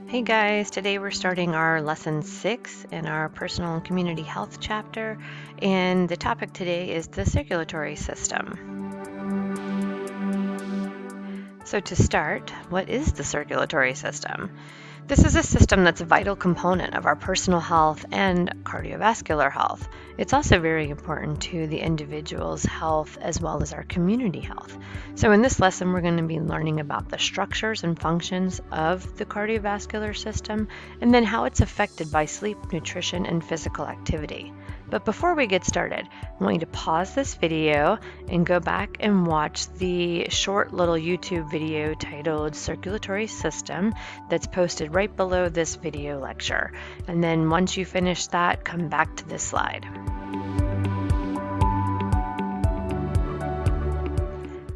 Hey guys, today we're starting our lesson 6 in our personal and community health chapter, and the topic today is the circulatory system. So to start, what is the circulatory system? This is a system that's a vital component of our personal health and cardiovascular health. It's also very important to the individual's health as well as our community health. So in this lesson, we're going to be learning about the structures and functions of the cardiovascular system and then how it's affected by sleep, nutrition, and physical activity. But before we get started, I want you to pause this video and go back and watch the short little YouTube video titled Circulatory System that's posted right below this video lecture. And then once you finish that, come back to this slide.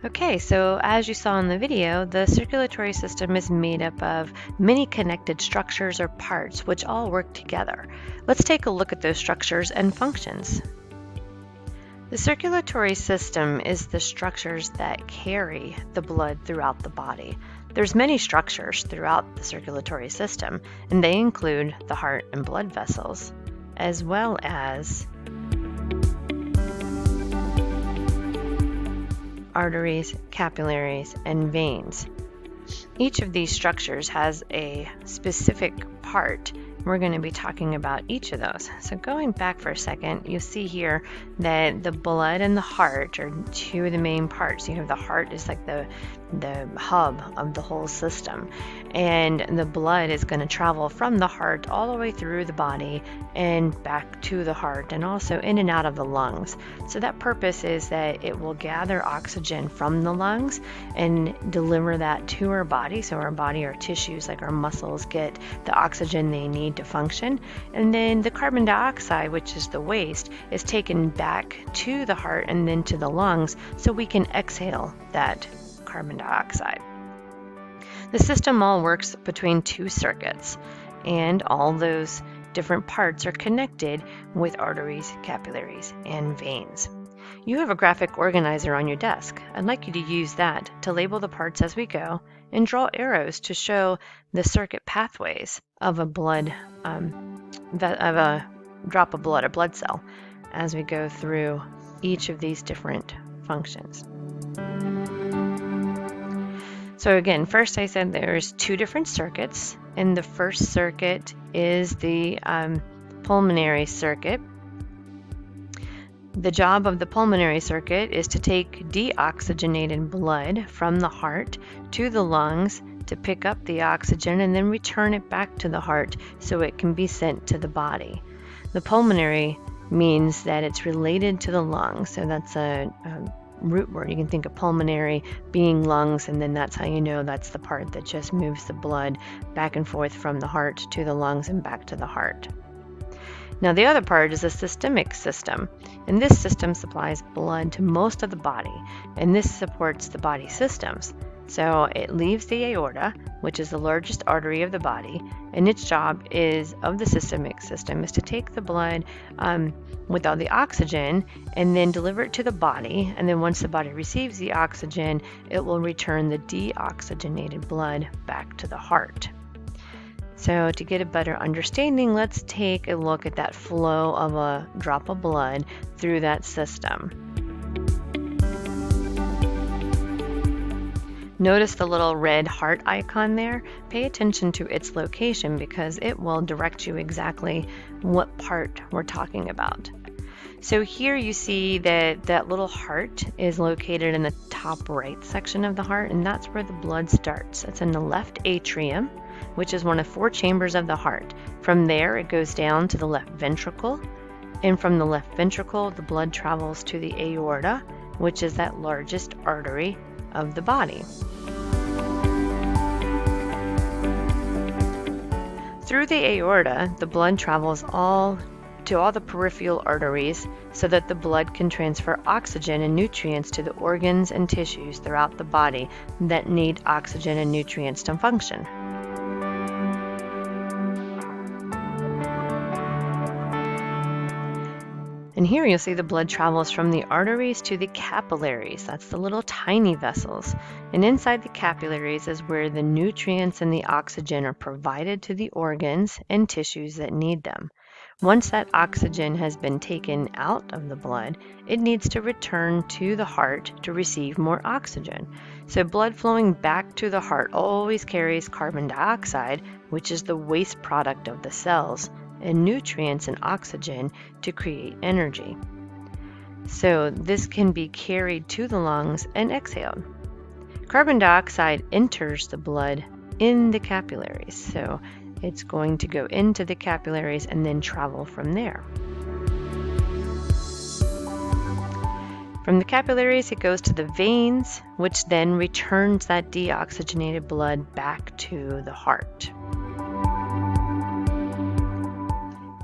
Okay, so as you saw in the video, the circulatory system is made up of many connected structures or parts which all work together. Let's take a look at those structures and functions. The circulatory system is the structures that carry the blood throughout the body. There's many structures throughout the circulatory system, and they include the heart and blood vessels, as well as arteries, capillaries, and veins. Each of these structures has a specific part. We're going to be talking about each of those. So going back for a second, you'll see here that the blood and the heart are two of the main parts. You have the heart is like the hub of the whole system, and the blood is going to travel from the heart all the way through the body and back to the heart and also in and out of the lungs. So that purpose is that it will gather oxygen from the lungs and deliver that to our body. So our body, our tissues like our muscles get the oxygen they need to function, and then the carbon dioxide, which is the waste, is taken back to the heart and then to the lungs so we can exhale that carbon dioxide. The system all works between two circuits, and all those different parts are connected with arteries, capillaries, and veins. You have a graphic organizer on your desk. I'd like you to use that to label the parts as we go and draw arrows to show the circuit pathways of a blood, of a drop of blood, a blood cell, as we go through each of these different functions. So again, first I said there's two different circuits, and the first circuit is the pulmonary circuit. The job of the pulmonary circuit is to take deoxygenated blood from the heart to the lungs to pick up the oxygen and then return it back to the heart so it can be sent to the body. The pulmonary means that it's related to the lungs, so that's a root word. You can think of pulmonary being lungs, and then that's how you know that's the part that just moves the blood back and forth from the heart to the lungs and back to the heart. Now the other part is a systemic system, and this system supplies blood to most of the body, and this supports the body systems. So it leaves the aorta, which is the largest artery of the body, and its job of the systemic system is to take the blood with all the oxygen and then deliver it to the body, and then once the body receives the oxygen, it will return the deoxygenated blood back to the heart. So to get a better understanding, let's take a look at that flow of a drop of blood through that system. Notice the little red heart icon there. Pay attention to its location because it will direct you exactly what part we're talking about. So here you see that that little heart is located in the top right section of the heart, and that's where the blood starts. It's in the left atrium, which is one of 4 chambers of the heart. From there, it goes down to the left ventricle, and from the left ventricle, the blood travels to the aorta, which is that largest artery of the body. Through the aorta, the blood travels to all the peripheral arteries so that the blood can transfer oxygen and nutrients to the organs and tissues throughout the body that need oxygen and nutrients to function. And here you'll see the blood travels from the arteries to the capillaries. That's the little tiny vessels. And inside the capillaries is where the nutrients and the oxygen are provided to the organs and tissues that need them. Once that oxygen has been taken out of the blood, it needs to return to the heart to receive more oxygen. So blood flowing back to the heart always carries carbon dioxide, which is the waste product of the cells, and nutrients and oxygen to create energy. So this can be carried to the lungs and exhaled. Carbon dioxide enters the blood in the capillaries, so it's going to go into the capillaries and then travel from there. From the capillaries, it goes to the veins, which then returns that deoxygenated blood back to the heart.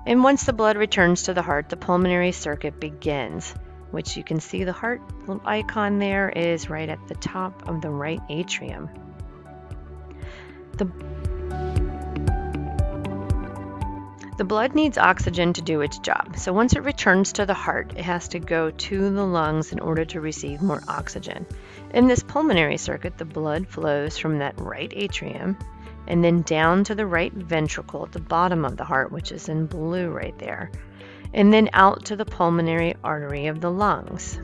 And once the blood returns to the heart, the pulmonary circuit begins, which you can see the heart little icon there is right at the top of the right atrium. The blood needs oxygen to do its job. So once it returns to the heart, it has to go to the lungs in order to receive more oxygen. In this pulmonary circuit, the blood flows from that right atrium and then down to the right ventricle at the bottom of the heart, which is in blue right there, and then out to the pulmonary artery of the lungs.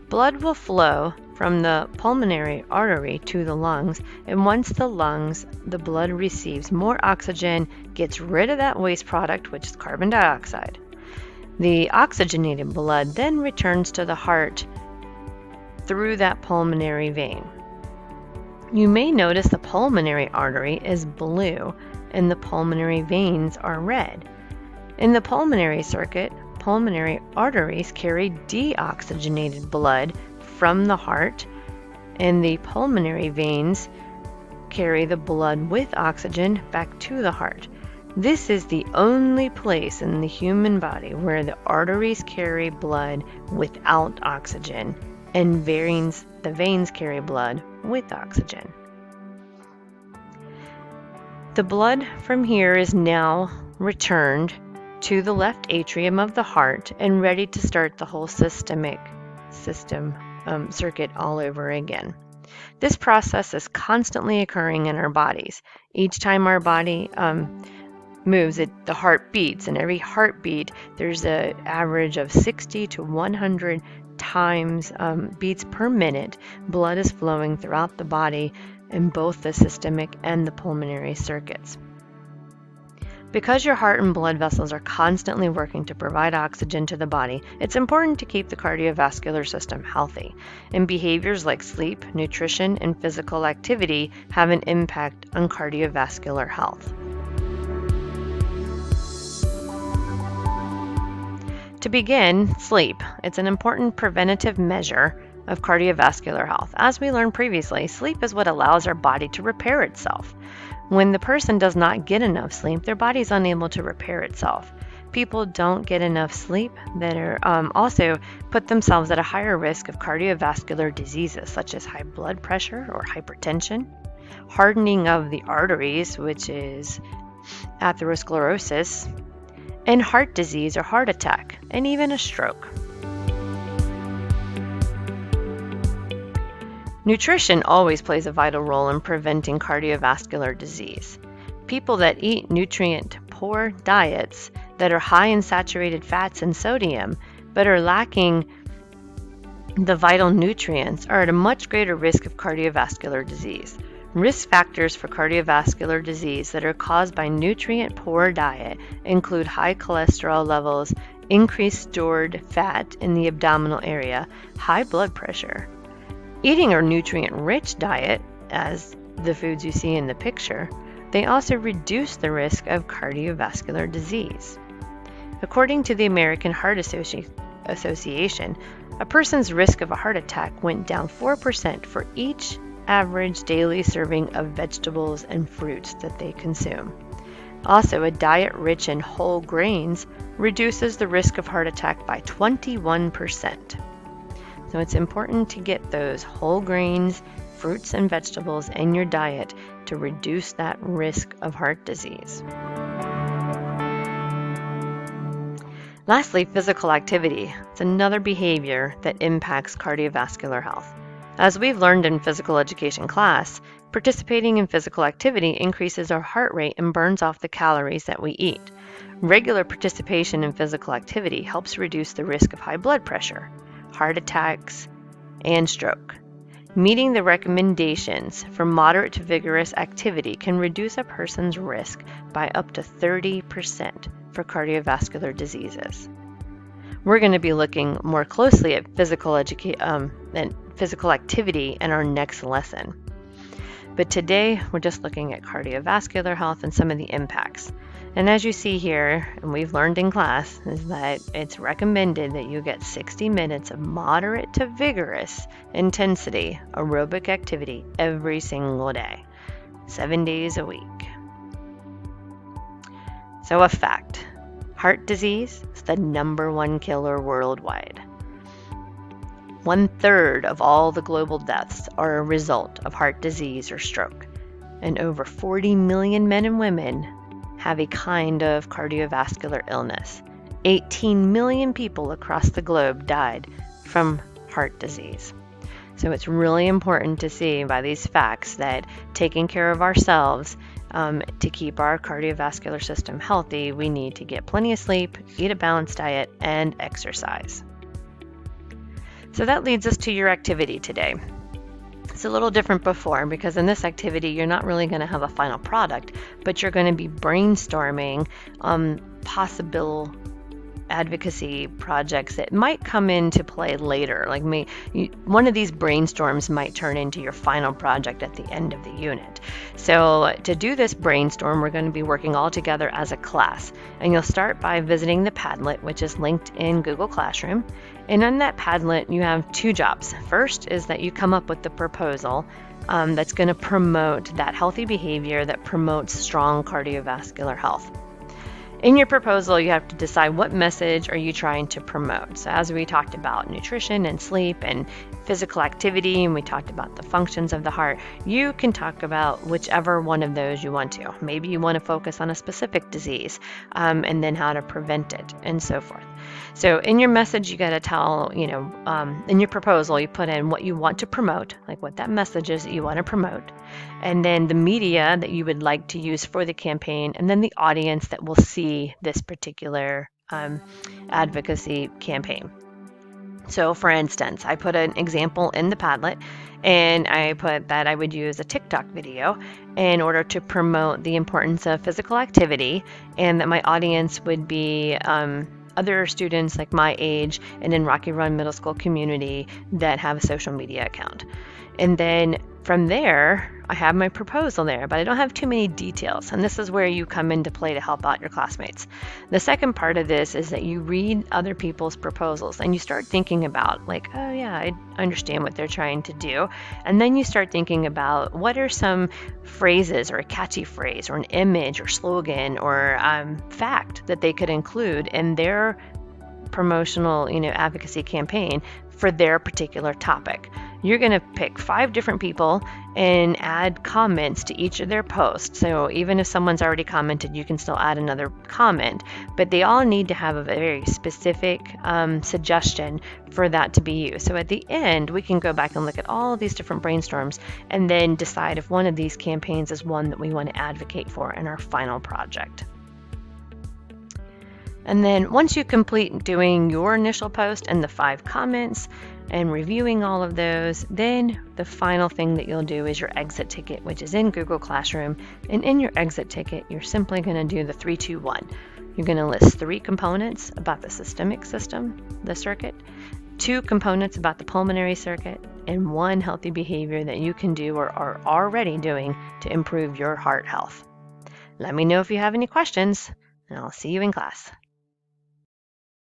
Blood will flow from the pulmonary artery to the lungs, and once the blood receives more oxygen, gets rid of that waste product, which is carbon dioxide. The oxygenated blood then returns to the heart through that pulmonary vein. You may notice the pulmonary artery is blue and the pulmonary veins are red. In the pulmonary circuit, pulmonary arteries carry deoxygenated blood from the heart, and the pulmonary veins carry the blood with oxygen back to the heart. This is the only place in the human body where the arteries carry blood without oxygen and the veins carry blood with oxygen. The blood from here is now returned to the left atrium of the heart and ready to start the whole circuit all over again. This process is constantly occurring in our bodies. Each time our body moves, the heart beats, and every heartbeat there's an average of 60 to 100 times beats per minute. Blood is flowing throughout the body in both the systemic and the pulmonary circuits. Because your heart and blood vessels are constantly working to provide oxygen to the body, it's important to keep the cardiovascular system healthy. And behaviors like sleep, nutrition, and physical activity have an impact on cardiovascular health. To begin, sleep. It's an important preventative measure of cardiovascular health. As we learned previously, sleep is what allows our body to repair itself. When the person does not get enough sleep, their body is unable to repair itself. People don't get enough sleep that are also put themselves at a higher risk of cardiovascular diseases such as high blood pressure or hypertension, hardening of the arteries, which is atherosclerosis, and heart disease or heart attack, and even a stroke. Nutrition always plays a vital role in preventing cardiovascular disease. People that eat nutrient-poor diets that are high in saturated fats and sodium, but are lacking the vital nutrients, are at a much greater risk of cardiovascular disease. Risk factors for cardiovascular disease that are caused by nutrient-poor diet include high cholesterol levels, increased stored fat in the abdominal area, high blood pressure. Eating a nutrient-rich diet, as the foods you see in the picture, they also reduce the risk of cardiovascular disease. According to the American Heart Association, a person's risk of a heart attack went down 4% for each average daily serving of vegetables and fruits that they consume. Also, a diet rich in whole grains reduces the risk of heart attack by 21%. So it's important to get those whole grains, fruits, and vegetables in your diet to reduce that risk of heart disease. Lastly, physical activity. It's another behavior that impacts cardiovascular health. As we've learned in physical education class, participating in physical activity increases our heart rate and burns off the calories that we eat. Regular participation in physical activity helps reduce the risk of high blood pressure, heart attacks, and stroke. Meeting the recommendations for moderate to vigorous activity can reduce a person's risk by up to 30% for cardiovascular diseases. We're going to be looking more closely at physical activity in our next lesson. But today, we're just looking at cardiovascular health and some of the impacts. And as you see here, and we've learned in class, is that it's recommended that you get 60 minutes of moderate to vigorous intensity aerobic activity every single day, 7 days a week. So a fact, heart disease is the #1 killer worldwide. 1/3 of all the global deaths are a result of heart disease or stroke, and over 40 million men and women have a kind of cardiovascular illness. 18 million people across the globe died from heart disease. So it's really important to see by these facts that taking care of ourselves to keep our cardiovascular system healthy, we need to get plenty of sleep, eat a balanced diet, and exercise. So that leads us to your activity today. It's a little different before because in this activity, you're not really going to have a final product, but you're going to be brainstorming possible advocacy projects that might come into play later. Like one of these brainstorms might turn into your final project at the end of the unit. So to do this brainstorm, we're going to be working all together as a class. And you'll start by visiting the Padlet, which is linked in Google Classroom. And on that Padlet, you have 2 jobs. First is that you come up with the proposal that's going to promote that healthy behavior that promotes strong cardiovascular health. In your proposal, you have to decide what message are you trying to promote. So as we talked about nutrition and sleep and physical activity, and we talked about the functions of the heart, you can talk about whichever one of those you want to. Maybe you want to focus on a specific disease and then how to prevent it and so forth. So in your message, you got to tell, in your proposal, you put in what you want to promote, like what that message is that you want to promote, and then the media that you would like to use for the campaign, and then the audience that will see this particular advocacy campaign. So for instance, I put an example in the Padlet, and I put that I would use a TikTok video in order to promote the importance of physical activity, and that my audience would be other students like my age and in Rocky Run Middle School community that have a social media account. And then from there, I have my proposal there, but I don't have too many details. And this is where you come into play to help out your classmates. The second part of this is that you read other people's proposals and you start thinking about like, oh yeah, I understand what they're trying to do. And then you start thinking about what are some phrases or a catchy phrase or an image or slogan or fact that they could include in their promotional, advocacy campaign for their particular topic. You're going to pick 5 different people and add comments to each of their posts. So even if someone's already commented, you can still add another comment, but they all need to have a very specific suggestion for that to be used. So at the end, we can go back and look at all these different brainstorms and then decide if one of these campaigns is one that we want to advocate for in our final project. And then once you complete doing your initial post and the 5 comments and reviewing all of those, then the final thing that you'll do is your exit ticket, which is in Google Classroom. And in your exit ticket, you're simply going to do the 3, 2, 1. You're going to list 3 components about the systemic system, the circuit, 2 components about the pulmonary circuit, and 1 healthy behavior that you can do or are already doing to improve your heart health. Let me know if you have any questions, and I'll see you in class.